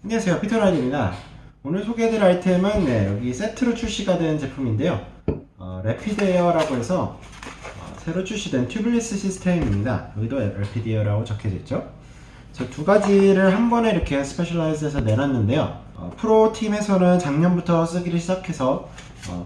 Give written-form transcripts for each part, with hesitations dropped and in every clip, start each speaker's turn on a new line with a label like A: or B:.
A: 안녕하세요, 피터라이드입니다. 오늘 소개해드릴 아이템은 여기 세트로 출시가 된 제품인데요. 래피드 에어라고 해서 새로 출시된 튜블리스 시스템입니다. 여기도 래피드 에어라고 적혀져 있죠. 저 두 가지를 한 번에 이렇게 스페셜라이즈해서 내놨는데요. 프로 팀에서는 작년부터 쓰기를 시작해서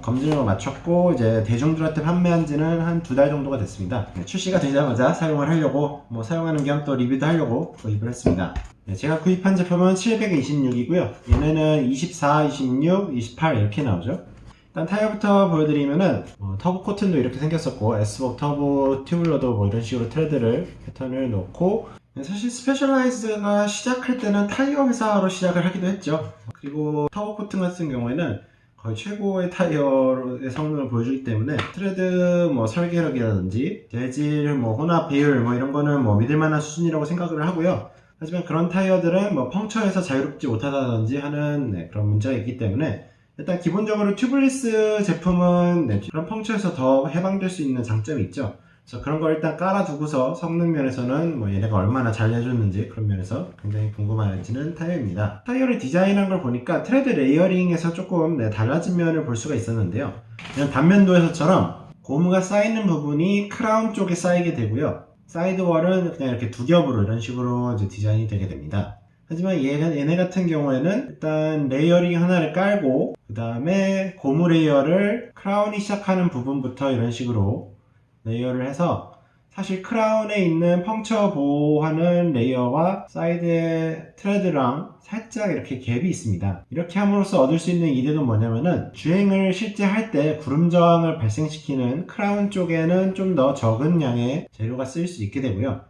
A: 검증을 마쳤고 이제 대중들한테 판매한 지는 한 2달 정도가 됐습니다. 출시가 되자마자 사용을 하려고 사용하는 겸 또 리뷰도 하려고 구입을 했습니다. 제가 구입한 제품은 726이고요. 얘네는 24, 26, 28 이렇게 나오죠. 일단 타이어부터 보여드리면은 터보 코튼도 이렇게 생겼었고 S복 터보 튜블러도 이런 식으로 트레드를 패턴을 넣고, 사실 스페셜라이즈가 시작할 때는 타이어 회사로 시작을 하기도 했죠. 그리고 터보 코튼 같은 경우에는 거의 최고의 타이어의 성능을 보여주기 때문에 트레드 설계력이라든지 재질, 혼합 배율 이런 거는 믿을만한 수준이라고 생각을 하고요. 하지만 그런 타이어들은 펑처에서 자유롭지 못하다든지 하는 그런 문제가 있기 때문에 일단 기본적으로 튜블리스 제품은 그런 펑처에서 더 해방될 수 있는 장점이 있죠. 그래서 그런 걸 일단 깔아두고서 성능 면에서는 얘네가 얼마나 잘 내줬는지 그런 면에서 굉장히 궁금해지는 타이어입니다. 타이어를 디자인한 걸 보니까 트레드 레이어링에서 조금 달라진 면을 볼 수가 있었는데요. 그냥 단면도에서처럼 고무가 쌓이는 부분이 크라운 쪽에 쌓이게 되고요. 사이드월은 그냥 이렇게 두 겹으로 이런 식으로 이제 디자인이 되게 됩니다. 하지만 얘네 같은 경우에는 일단 레이어링 하나를 깔고 그 다음에 고무 레이어를 크라운이 시작하는 부분부터 이런 식으로 레이어를 해서, 사실 크라운에 있는 펑처 보호하는 레이어와 사이드의 트레드랑 살짝 이렇게 갭이 있습니다. 이렇게 함으로써 얻을 수 있는 이득은 뭐냐면은 주행을 실제 할 때 구름 저항을 발생시키는 크라운 쪽에는 좀 더 적은 양의 재료가 쓰일 수 있게 되고요.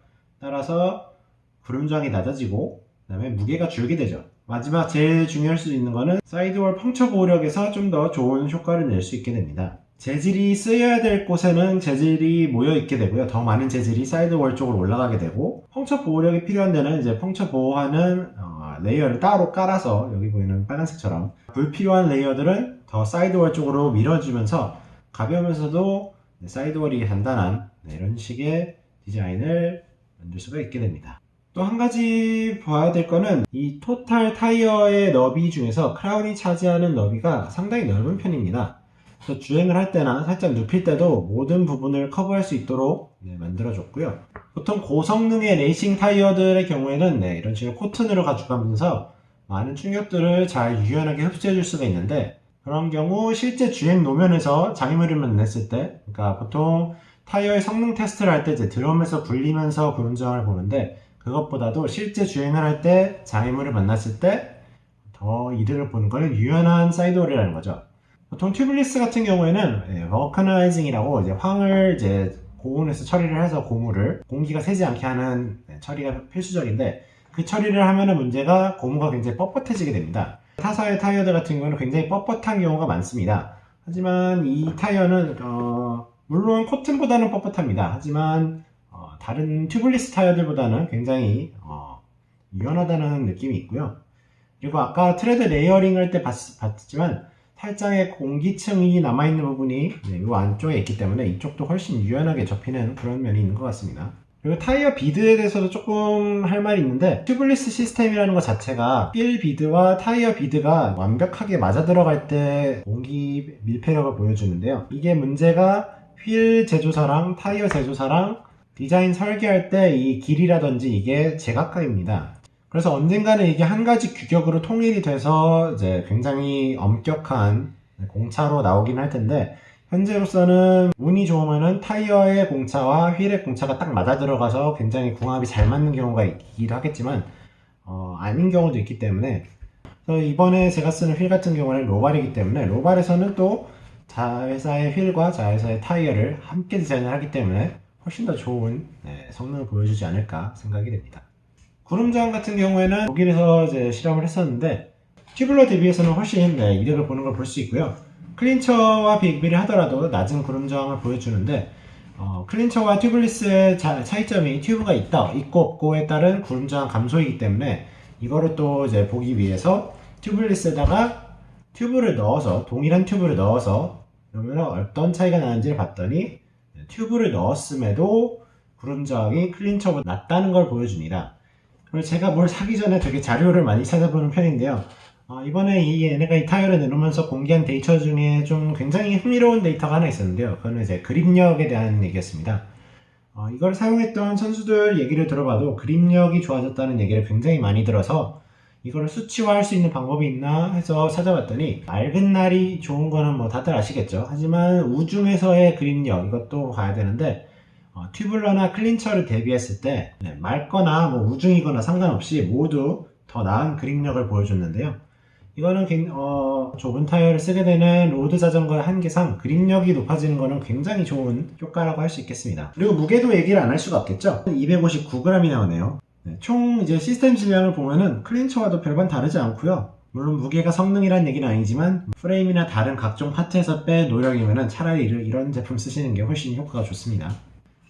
A: 따라서 구름 저항이 낮아지고 그 다음에 무게가 줄게 되죠. 마지막 제일 중요할 수 있는 거는 사이드월 펑처 보호력에서 좀 더 좋은 효과를 낼 수 있게 됩니다. 재질이 쓰여야 될 곳에는 재질이 모여 있게 되고요. 더 많은 재질이 사이드월 쪽으로 올라가게 되고, 펑처 보호력이 필요한 데는 이제 펑처 보호하는 레이어를 따로 깔아서 여기 보이는 빨간색처럼 불필요한 레이어들은 더 사이드월 쪽으로 밀어주면서 가벼우면서도 사이드월이 단단한 이런 식의 디자인을 만들 수가 있게 됩니다. 또 한 가지 봐야 될 거는 이 토탈 타이어의 너비 중에서 크라운이 차지하는 너비가 상당히 넓은 편입니다. 그래서 주행을 할 때나 살짝 눕힐 때도 모든 부분을 커버할 수 있도록 만들어줬고요. 보통 고성능의 레이싱 타이어들의 경우에는 이런 식으로 코튼으로 가져가면서 많은 충격들을 잘 유연하게 흡수해줄 수가 있는데, 그런 경우 실제 주행 노면에서 장애물을 만났을 때, 그러니까 보통 타이어의 성능 테스트를 할 때 이제 드럼에서 굴리면서 구름 저항을 보는데, 그것보다도 실제 주행을 할 때 장애물을 만났을 때 더 이득을 보는 것은 유연한 사이드월이라는 거죠. 보통 튜블리스 같은 경우에는 버커나이징이라고 황을 고온에서 처리를 해서 고무를 공기가 새지 않게 하는 처리가 필수적인데, 그 처리를 하면은 문제가 고무가 굉장히 뻣뻣해지게 됩니다. 타사의 타이어들 같은 경우는 굉장히 뻣뻣한 경우가 많습니다. 하지만 이 타이어는 물론 코튼보다는 뻣뻣합니다. 하지만 다른 튜블리스 타이어들보다는 굉장히 유연하다는 느낌이 있고요. 그리고 아까 트레드 레이어링 할 때 봤지만 살짝의 공기층이 남아있는 부분이 이 안쪽에 있기 때문에 이쪽도 훨씬 유연하게 접히는 그런 면이 있는 것 같습니다. 그리고 타이어 비드에 대해서도 조금 할 말이 있는데, 튜블리스 시스템이라는 것 자체가 휠 비드와 타이어 비드가 완벽하게 맞아 들어갈 때 공기 밀폐력을 보여주는데요. 이게 문제가 휠 제조사랑 타이어 제조사랑 디자인 설계할 때 이 길이라든지 이게 제각각입니다. 그래서 언젠가는 이게 한 가지 규격으로 통일이 돼서 이제 굉장히 엄격한 공차로 나오긴 할 텐데, 현재로서는 운이 좋으면은 타이어의 공차와 휠의 공차가 딱 맞아 들어가서 굉장히 궁합이 잘 맞는 경우가 있기도 하겠지만 아닌 경우도 있기 때문에, 그래서 이번에 제가 쓰는 휠 같은 경우는 로발이기 때문에 로발에서는 또 자회사의 휠과 자회사의 타이어를 함께 디자인을 하기 때문에 훨씬 더 좋은 성능을 보여주지 않을까 생각이 됩니다. 구름 저항 같은 경우에는 독일에서 실험을 했었는데 튜블러 대비해서는 훨씬 이득을 보는 걸 볼 수 있고요. 클린처와 비교를 하더라도 낮은 구름 저항을 보여주는데, 클린처와 튜블리스의 차이점이 튜브가 있고 없고에 따른 구름 저항 감소이기 때문에 이거를 또 보기 위해서 튜블리스에다가 튜브를 넣어서, 동일한 튜브를 넣어서 그러면 어떤 차이가 나는지를 봤더니 튜브를 넣었음에도 구름 저항이 클린처보다 낮다는 걸 보여줍니다. 그리고 제가 뭘 사기 전에 되게 자료를 많이 찾아보는 편인데요. 이번에 얘네가 이 타이어를 내놓으면서 공개한 데이터 중에 좀 굉장히 흥미로운 데이터가 하나 있었는데요. 그거는 이제 그립력에 대한 얘기였습니다. 이걸 사용했던 선수들 얘기를 들어봐도 그립력이 좋아졌다는 얘기를 굉장히 많이 들어서 이거를 수치화할 수 있는 방법이 있나 해서 찾아봤더니, 맑은 날이 좋은 거는 뭐 다들 아시겠죠. 하지만 우중에서의 그립력, 이것도 봐야 되는데, 튜블러나 클린처를 대비했을 때 맑거나 뭐 우중이거나 상관없이 모두 더 나은 그립력을 보여줬는데요. 이거는 좁은 타이어를 쓰게 되는 로드 자전거의 한계상 그립력이 높아지는 것은 굉장히 좋은 효과라고 할 수 있겠습니다. 그리고 무게도 얘기를 안 할 수가 없겠죠. 259g이 나오네요. 총 이제 시스템 질량을 보면은 클린처와도 별반 다르지 않고요. 물론 무게가 성능이란 얘기는 아니지만 프레임이나 다른 각종 파트에서 뺀 노력이면은 차라리 이런 제품 쓰시는 게 훨씬 효과가 좋습니다.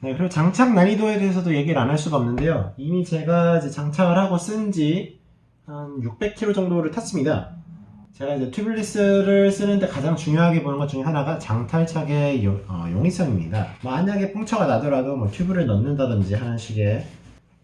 A: 그리고 장착 난이도에 대해서도 얘기를 안 할 수가 없는데요. 이미 제가 이제 장착을 하고 쓴 지 한 600km 정도를 탔습니다. 제가 이제 튜블리스를 쓰는데 가장 중요하게 보는 것 중에 하나가 장탈착의 용이성입니다. 만약에 펑처가 나더라도 뭐 튜브를 넣는다든지 하는 식의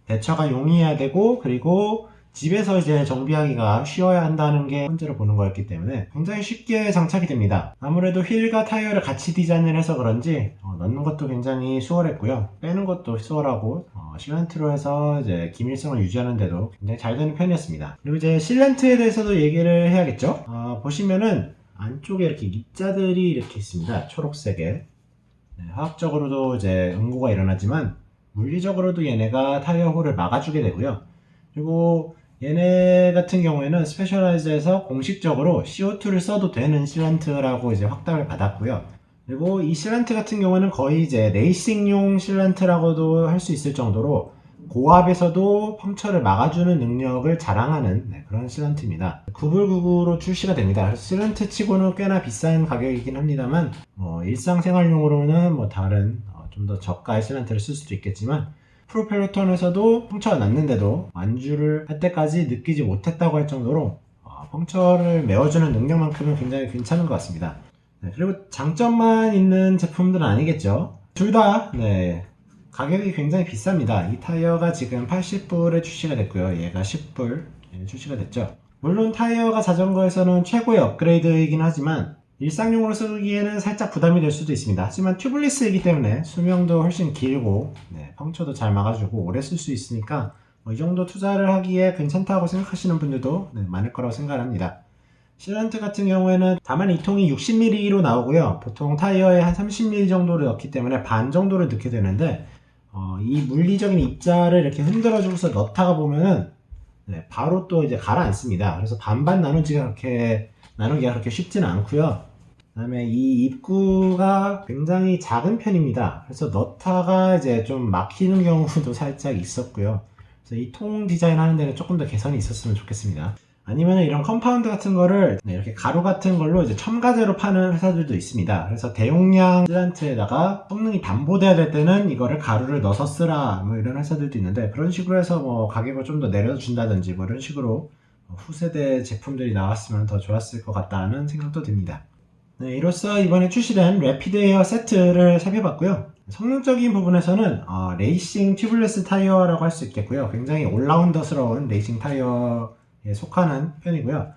A: 대처가 용이해야 되고, 그리고 집에서 이제 정비하기가 쉬워야 한다는 게 현재로 보는 거였기 때문에 굉장히 쉽게 장착이 됩니다. 아무래도 휠과 타이어를 같이 디자인을 해서 그런지 넣는 것도 굉장히 수월했고요. 빼는 것도 수월하고, 실란트로 해서 이제 기밀성을 유지하는 데도 굉장히 잘 되는 편이었습니다. 그리고 이제 실란트에 대해서도 얘기를 해야겠죠. 보시면은 안쪽에 이렇게 입자들이 이렇게 있습니다. 초록색에. 화학적으로도 이제 응고가 일어나지만 물리적으로도 얘네가 타이어 홀을 막아주게 되고요. 그리고 얘네 같은 경우에는 스페셜라이즈에서 공식적으로 CO2를 써도 되는 실란트라고 이제 확답을 받았고요. 그리고 이 실란트 같은 경우는 거의 이제 레이싱용 실란트라고도 할 수 있을 정도로 고압에서도 펑처를 막아주는 능력을 자랑하는 그런 실란트입니다. 9불99로 출시가 됩니다. 그래서 실란트 치고는 꽤나 비싼 가격이긴 합니다만, 일상생활용으로는 뭐 다른 좀 더 저가의 실란트를 쓸 수도 있겠지만, 프로펠러턴에서도 펑처가 났는데도 완주를 할 때까지 느끼지 못했다고 할 정도로 펑처를 메워주는 능력만큼은 굉장히 괜찮은 것 같습니다. 그리고 장점만 있는 제품들은 아니겠죠. 둘 다 가격이 굉장히 비쌉니다. 이 타이어가 지금 80불에 출시가 됐고요. 얘가 10불 출시가 됐죠. 물론 타이어가 자전거에서는 최고의 업그레이드이긴 하지만 일상용으로 쓰기에는 살짝 부담이 될 수도 있습니다. 하지만 튜블리스이기 때문에 수명도 훨씬 길고 펑처도 잘 막아주고 오래 쓸 수 있으니까 이 정도 투자를 하기에 괜찮다고 생각하시는 분들도 많을 거라고 생각합니다. 실란트 같은 경우에는 다만 이 통이 60mm로 나오고요. 보통 타이어에 한 30mm 정도를 넣기 때문에 반 정도를 넣게 되는데, 이 물리적인 입자를 이렇게 흔들어주고서 넣다가 보면은 바로 또 이제 가라앉습니다. 그래서 반반 나누기가 그렇게 쉽지는 않고요. 그 다음에 이 입구가 굉장히 작은 편입니다. 그래서 넣다가 이제 좀 막히는 경우도 살짝 있었고요. 그래서 이 통 디자인 하는 데는 조금 더 개선이 있었으면 좋겠습니다. 아니면 이런 컴파운드 같은 거를 이렇게 가루 같은 걸로 이제 첨가제로 파는 회사들도 있습니다. 그래서 대용량 실란트에다가 성능이 담보돼야 될 때는 이거를 가루를 넣어서 쓰라, 뭐 이런 회사들도 있는데, 그런 식으로 해서 뭐 가격을 좀 더 내려준다든지 뭐 이런 식으로 후세대 제품들이 나왔으면 더 좋았을 것 같다는 생각도 듭니다. 이로써 이번에 출시된 래피드 에어 세트를 살펴봤고요. 성능적인 부분에서는 레이싱 튜블레스 타이어라고 할 수 있겠고요. 굉장히 올라운더스러운 레이싱 타이어에 속하는 편이고요.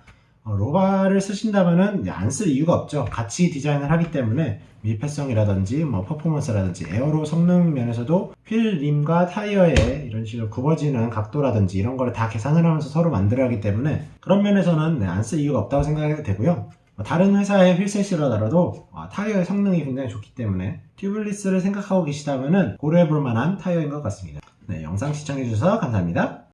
A: 로바를 쓰신다면은 안 쓸 이유가 없죠. 같이 디자인을 하기 때문에 밀폐성이라든지 퍼포먼스라든지 에어로 성능 면에서도 휠 림과 타이어의 이런 식으로 굽어지는 각도라든지 이런 거를 다 계산을 하면서 서로 만들어야 하기 때문에 그런 면에서는 안 쓸 이유가 없다고 생각이 되고요. 다른 회사의 휠셋이라도 타이어의 성능이 굉장히 좋기 때문에 튜블리스를 생각하고 계시다면 고려해볼 만한 타이어인 것 같습니다. 영상 시청해주셔서 감사합니다.